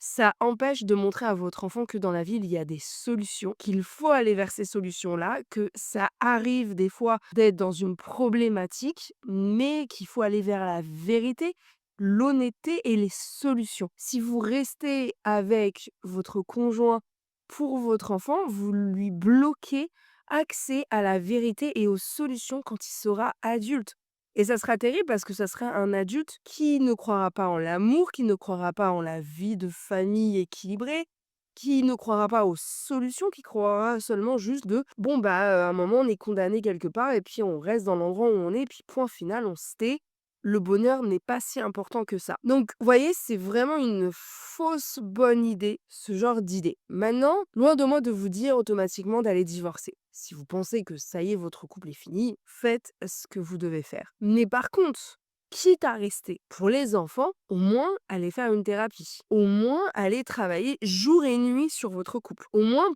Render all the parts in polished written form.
Ça empêche de montrer à votre enfant que dans la vie, il y a des solutions, qu'il faut aller vers ces solutions-là, que ça arrive des fois d'être dans une problématique, mais qu'il faut aller vers la vérité, l'honnêteté et les solutions. Si vous restez avec votre conjoint pour votre enfant, vous lui bloquez accès à la vérité et aux solutions quand il sera adulte. Et ça sera terrible parce que ça sera un adulte qui ne croira pas en l'amour, qui ne croira pas en la vie de famille équilibrée, qui ne croira pas aux solutions, qui croira seulement juste de bon bah à un moment on est condamné quelque part et puis on reste dans l'endroit où on est, puis point final, on se tait. Le bonheur n'est pas si important que ça. Donc, vous voyez, c'est vraiment une fausse bonne idée, ce genre d'idée. Maintenant, loin de moi de vous dire automatiquement d'aller divorcer. Si vous pensez que ça y est, votre couple est fini, faites ce que vous devez faire. Mais par contre, quitte à rester pour les enfants, au moins allez faire une thérapie. Au moins allez travailler jour et nuit sur votre couple. Au moins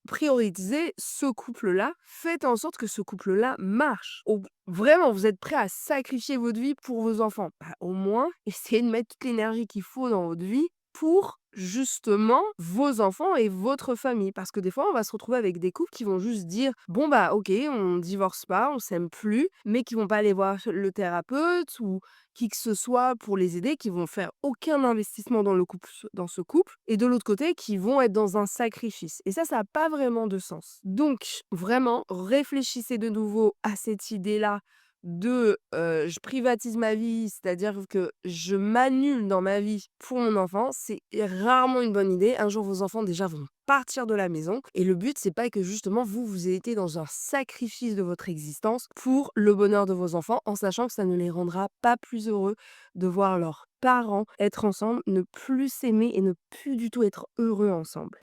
priorisez ce couple-là. Faites en sorte que ce couple-là marche. Vraiment, vous êtes prêt à sacrifier votre vie pour vos enfants. Bah, au moins, essayez de mettre toute l'énergie qu'il faut dans votre vie pour justement vos enfants et votre famille. Parce que des fois, on va se retrouver avec des couples qui vont juste dire bon bah ok, on divorce pas, on s'aime plus, mais qui vont pas aller voir le thérapeute ou qui que ce soit pour les aider, qui vont faire aucun investissement dans le couple, dans ce couple, et de l'autre côté, qui vont être dans un sacrifice. Et ça n'a pas vraiment de sens. Donc, vraiment, réfléchissez de nouveau à cette idée-là de je privatise ma vie, c'est-à-dire que je m'annule dans ma vie pour mon enfant, c'est rarement une bonne idée. Un jour, vos enfants déjà vont partir de la maison et le but, c'est pas que justement vous ayez été dans un sacrifice de votre existence pour le bonheur de vos enfants, en sachant que ça ne les rendra pas plus heureux de voir leurs parents être ensemble, ne plus s'aimer et ne plus du tout être heureux ensemble.